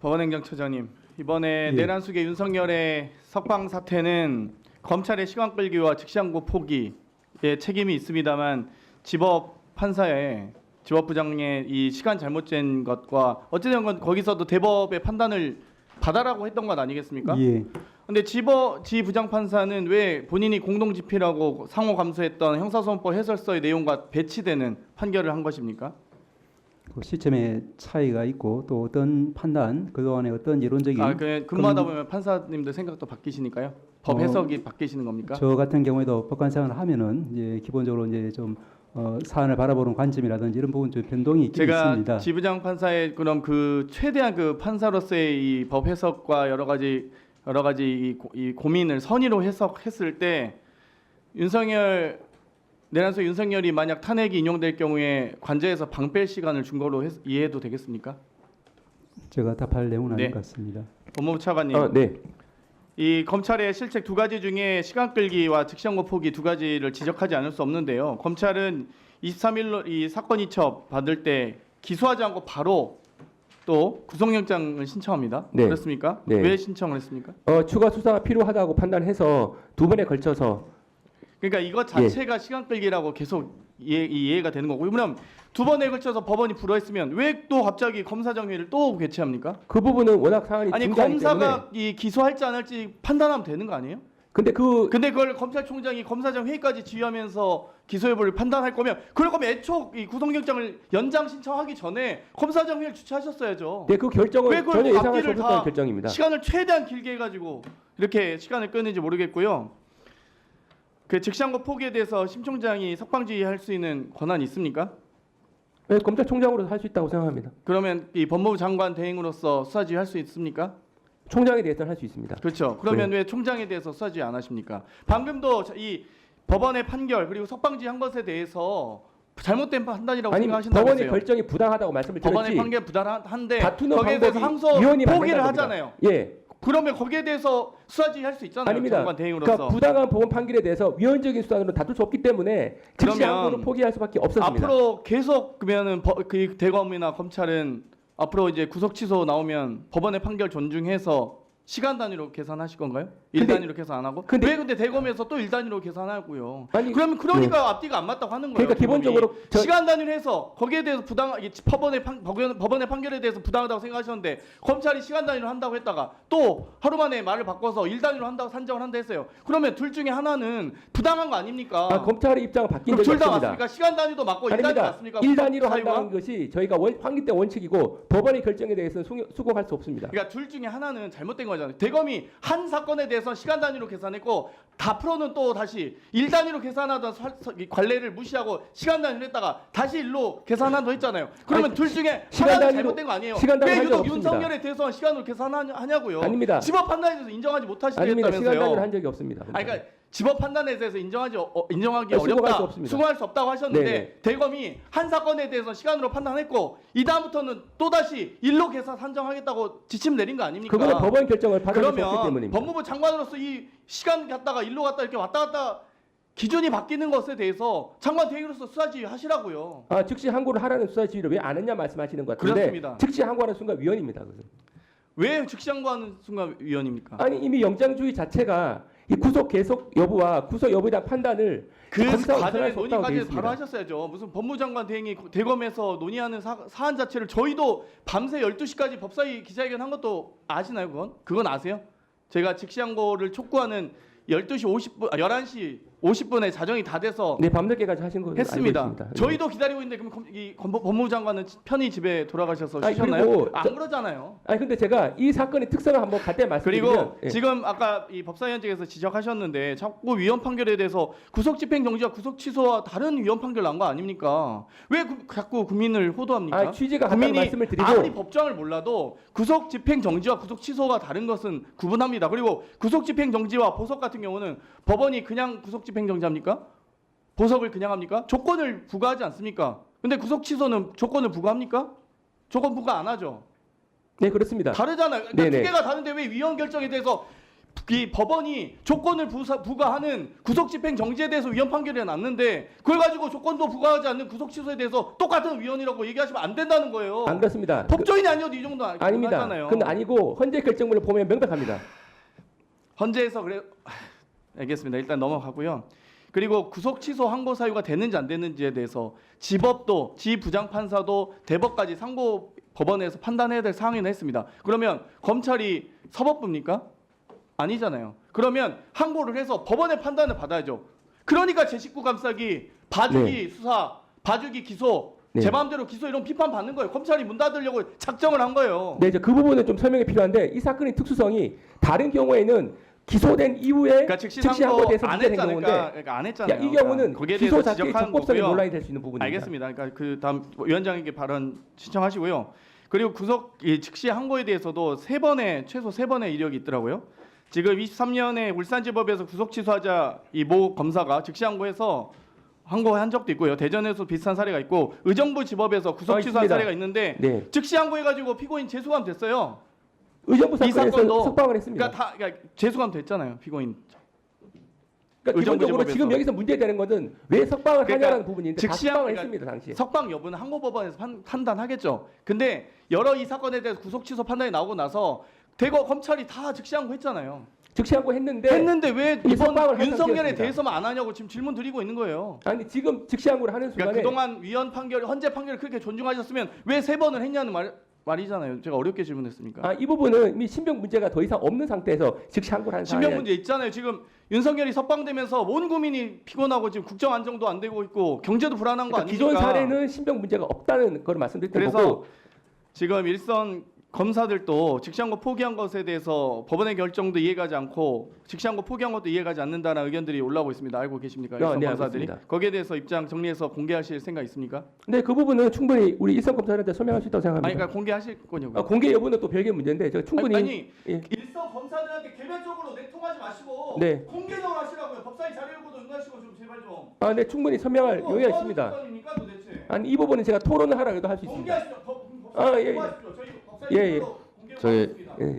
법원행정처장님, 이번에 예. 내란숙의 윤석열의 석방 사태는 검찰의 시간 끌기와 즉시항고 포기에 책임이 있습니다만 지법 판사의 지법부장의 이 시간 잘못 잰 것과 어찌된 건 거기서도 대법의 판단을 받아라고 했던 것 아니겠습니까? 예. 근데 지 부장판사는 왜 본인이 공동집필하고 상호 감수했던 형사소송법 해설서의 내용과 배치되는 판결을 한 것입니까? 그 시점의 차이가 있고 또 어떤 판단 그동안에 어떤 이론적인 근무하다 보면 판사님들 생각도 바뀌시니까요. 법 해석이 바뀌시는 겁니까? 저 같은 경우에도 법관 생활을 하면은 이제 기본적으로 이제 좀 사안을 바라보는 관점이라든지 이런 부분 좀 변동이 있긴 제가 있습니다. 지부장 판사의 그럼 그 최대한 그 판사로서의 이 법 해석과 여러 가지 이 고민을 선의로 해석했을 때 내란수 윤석열이 만약 탄핵이 인용될 경우에 관저에서 방 뺄 시간을 준 걸로 이해해도 되겠습니까? 제가 답할 내용은 아닐 네. 것 같습니다. 법무부 차관님, 네. 이 검찰의 실책 두 가지 중에 시간 끌기와 즉시항고 포기 두 가지를 지적하지 않을 수 없는데요. 검찰은 23일로 이 사건 이첩 받을 때 기소하지 않고 바로 또 구속영장을 신청합니다. 네. 그렇습니까? 네. 왜 신청을 했습니까? 추가 수사가 필요하다고 판단해서 두 번에 걸쳐서 그러니까 이것 자체가 시간 끌기라고 계속 이해가 되는 거고, 그럼 두 번에 걸쳐서 법원이 불허했으면 왜 또 갑자기 검사정회를 또 개최합니까? 그 부분은 워낙 사안이 아니 중대하기 때문에. 검사가 이 기소할지 안 할지 판단하면 되는 거 아니에요? 근데 그걸 검찰총장이 검사장 회의까지 지휘하면서 기소 여부를 판단할 거면, 그럴 거면 애초 이 구속영장을 연장 신청하기 전에 검사장 회의를 주최하셨어야죠. 네, 그 결정은 왜 그걸 전혀 예상할 수 앞뒤를 없었던 다 결정입니다. 시간을 최대한 길게 해가지고 이렇게 시간을 끄는지 모르겠고요. 그 즉시항고 포기에 대해서 심 총장이 석방지휘할 수 있는 권한이 있습니까? 네, 검찰총장으로서 할 수 있다고 생각합니다. 그러면 이 법무부 장관 대행으로서 수사지휘할 수 있습니까? 총장에 대해서는 할 수 있습니다. 그렇죠. 그러면 왜 총장에 대해서 수사지휘 안 하십니까? 방금도 이 법원의 판결 그리고 석방지휘한 것에 대해서 잘못된 판단이라고 아니, 생각하신다면서요? 법원의 결정이 부당하다고 말씀을 드렸지. 법원의 판결 부당한데 다투는 거기에 대해서 방법이 항소 위헌이 포기를 만든다는 하잖아요. 겁니다. 예. 그러면 거기에 대해서 수사지휘 할 수 있잖아요. 아닙니다. 장관 대행으로서. 그러니까 부당한 법원 판결에 대해서 위헌적인 수단으로 다툴 수 없기 때문에 즉시 그러면 항고를 포기할 수밖에 없었습니다. 앞으로 계속 그러면은 그 대검이나 검찰은 앞으로 이제 구속 취소 나오면 법원의 판결 존중해서 시간 단위로 계산하실 건가요? 일 단위로 계산 안 하고? 왜 근데 대검에서 또 일 단위로 계산하고요? 아니, 그러면 그러니까 앞뒤가 안 맞다고 하는 거예요. 그러니까 기본적으로 시간 단위로 해서 거기에 대해서 법원의 판결에 대해서 부당하다고 생각하셨는데 검찰이 시간 단위로 한다고 했다가 또 하루 만에 말을 바꿔서 일 단위로 한다고 산정을 한다 했어요. 그러면 둘 중에 하나는 부당한 거 아닙니까? 검찰의 입장은 바뀐 그럼 적이 둘 다 없습니다. 맞습니까? 시간 단위도 맞고 일 단위 아닙니다. 맞습니까? 1단위로 사유가? 한다는 것이 저희가 확립된 원칙이고 법원의 결정에 대해서는 수긍할 수 없습니다. 그러니까 둘 중에 하나는 잘못된 거잖아요. 대검이 한 사건에 대해서 시간 단위로 계산했고 다 프로는 또 다시 일 단위로 계산하던 관례를 무시하고 시간 단위로 했다가 다시 일로 계산한다고 했잖아요. 그러면 아니, 둘 중에 시간 하나는 단위로- 잘못된 거 아니에요? 시간 단위 왜 한 적 유독 없습니다. 윤석열에 대해서 시간으로 계산하냐고요? 아닙니다. 지법 판단에 대해서 인정하지 아닙니다. 못하시겠다면서요? 시간 단위를 한 적이 없습니다. 아니, 그러니까 지법 판단에 대해서 인정하기 수긍할 수 어렵다, 없습니다. 수긍할 수 없다고 하셨는데 네. 대검이 한 사건에 대해서 시간으로 판단했고 이 다음부터는 또 다시 일로 계산 산정하겠다고 지침 내린 거 아닙니까? 그거는 법원 결정을 받을 수 없기 그러면 때문입니다. 법무부 장관으로서 이 시간 갔다가 일로 갔다 이렇게 왔다 갔다 기준이 바뀌는 것에 대해서 장관 대행으로서 수사지휘 하시라고요. 즉시 항고를 하라는 수사 지휘를 왜 안 했냐 말씀하시는 것 같은데 그렇습니다. 즉시 항고하는 순간 위헌입니다. 그것은. 왜 즉시항고하는 순간 위헌입니까? 아니 이미 영장주의 자체가 이 구속 계속 여부와 구속 여부에 대한 판단을 그 검사가 과정의 수행할 수 없다고 되어 논의까지 있습니다. 바로 하셨어야죠. 무슨 법무장관 대행이 대검에서 논의하는 사안 자체를 저희도 밤새 12시까지 법사위 기자회견 한 것도 아시나요? 그건 아세요? 제가 즉시항고를 촉구하는 11시 50분에 자정이 다 돼서 네, 밤늦게까지 하신 거 했습니다. 알고 있습니다. 저희도 기다리고 있는데 그럼 법무부 장관은 편히 집에 돌아가셔서 아니, 쉬셨나요? 그리고 안 그러잖아요. 아니 근데 제가 이 사건의 특성을 한번 간단히 말씀드리면 그리고 예. 지금 아까 이 법사위원장께서 지적하셨는데 자꾸 위헌 판결에 대해서 구속 집행 정지와 구속 취소와 다른 위헌 판결 난 거 아닙니까? 왜 자꾸 국민을 호도합니까? 취지가 같다는 국민이 말씀을 드리고 아무리 법정을 몰라도 구속 집행 정지와 구속 취소가 다른 것은 구분합니다. 그리고 구속 집행 정지와 보석 같은 경우는 법원이 그냥 구속 집행 정지합니까? 보석을 그냥 합니까? 조건을 부과하지 않습니까? 근데 구속 취소는 조건을 부과합니까? 조건 부과 안 하죠. 네 그렇습니다. 다르잖아요. 그러니까 네네. 두 개가 다른데 왜 위헌 결정에 대해서 이 법원이 조건을 부과하는 구속집행 정지에 대해서 위헌 판결이 났는데 그걸 가지고 조건도 부과하지 않는 구속 취소에 대해서 똑같은 위헌이라고 얘기하시면 안 된다는 거예요. 안 그렇습니다. 법조인이 아니어도 이 정도 아닙니다. 하잖아요. 그건 아니고 헌재 결정문을 보면 명백합니다. 헌재에서 그래 알겠습니다. 일단 넘어가고요. 그리고 구속 취소 항고 사유가 되는지 안 되는지에 대해서 지법도 지부장 판사도 대법까지 상고 법원에서 판단해야 될 사항이나 했습니다. 그러면 검찰이 사법부입니까? 아니잖아요. 그러면 항고를 해서 법원의 판단을 받아야죠. 그러니까 제19 감싸기, 봐주기 수사, 봐주기 기소, 네. 제 마음대로 기소 이런 비판 받는 거예요. 검찰이 문 닫으려고 작정을 한 거예요. 네, 이제 그 부분은 좀 설명이 필요한데 이 사건의 특수성이 다른 경우에는 기소된 이후에 그러니까 즉시 즉시 항고에 상고 대해서 안 문제된 했잖아요. 경우인데 그러니까 안 했잖아요. 이 경우는 거기에 기소 대해서 자체의 지적하는 적법성이 거고요. 논란이 될 수 있는 부분입니다. 알겠습니다. 그러니까 그 다음 위원장에게 발언 신청하시고요. 그리고 구속 이 즉시 항고에 대해서도 최소 세 번의 이력이 있더라고요. 지금 23년에 울산지법에서 구속 취소하자 이 모 검사가 즉시 항고해서 항고한 적도 있고요. 대전에서 비슷한 사례가 있고 의정부 지법에서 구속 취소한 있습니다. 사례가 있는데 네. 즉시 항고해가지고 피고인 재수감 됐어요. 의정부 이 사건도 사건에서 석방을 했습니다. 그러니까 재수감 됐잖아요. 피고인. 그러니까 의정부 기본적으로 지법에서. 지금 여기서 문제되는 것은 왜 석방을 그러니까 하냐는 부분인데 다 즉시 석방을 그러니까 했습니다 당시에. 석방 여부는 항고법원에서 판단하겠죠. 근데 여러 이 사건에 대해서 구속 취소 판단이 나오고 나서 대거 검찰이 다 즉시 항고했잖아요. 즉시 항고 했는데 왜 이미 이번 석방을 한 윤석열에 상태였습니다. 대해서만 안 하냐고 지금 질문 드리고 있는 거예요. 아니 지금 즉시 항고를 하는 그러니까 순간에 그동안 위헌 판결, 헌재 판결을 그렇게 존중하셨으면 왜 세 번을 했냐는 말이잖아요. 제가 어렵게 질문했습니까? 이 부분은 이미 신병 문제가 더 이상 없는 상태에서 즉시 항고를 한 신병 상황이 문제 있잖아요. 지금 윤석열이 석방되면서 온 국민이 피곤하고 지금 국정 안정도 안 되고 있고 경제도 불안한 거 그러니까 아닙니까? 기존 사례는 신병 문제가 없다는 걸 말씀드렸던 그래서 거고 지금 일선 검사들도 즉시항고 포기한 것에 대해서 법원의 결정도 이해가지 않고 즉시항고 포기한 것도 이해가지 않는다는 의견들이 올라오고 있습니다. 알고 계십니까? 일선 네, 검사들이 알고 있습니다. 거기에 대해서 입장 정리해서 공개하실 생각 있습니까? 근데 그 부분은 충분히 우리 일선 검사들한테 설명할 수 있다고 생각합니다. 아니 그러니까 공개하실 거냐고요? 공개 여부는 또 별개 문제인데 제가 충분히 아니 예. 일선 검사들한테 개별적으로 내통하지 마시고 네. 공개적으로 하시라고요. 법사위 자료보도 응하시고 좀 제발 좀. 네, 충분히 설명할 여유가 있습니다. 조건입니까 도대체? 아니 이 부분은 제가 토론을 하라고 해도 할 수 있습니다. 공개하시죠. 법사위 예, 예. 공개하십시오. 저희 법사위 예, 예. 공개로 저희- 하겠습니다. 예.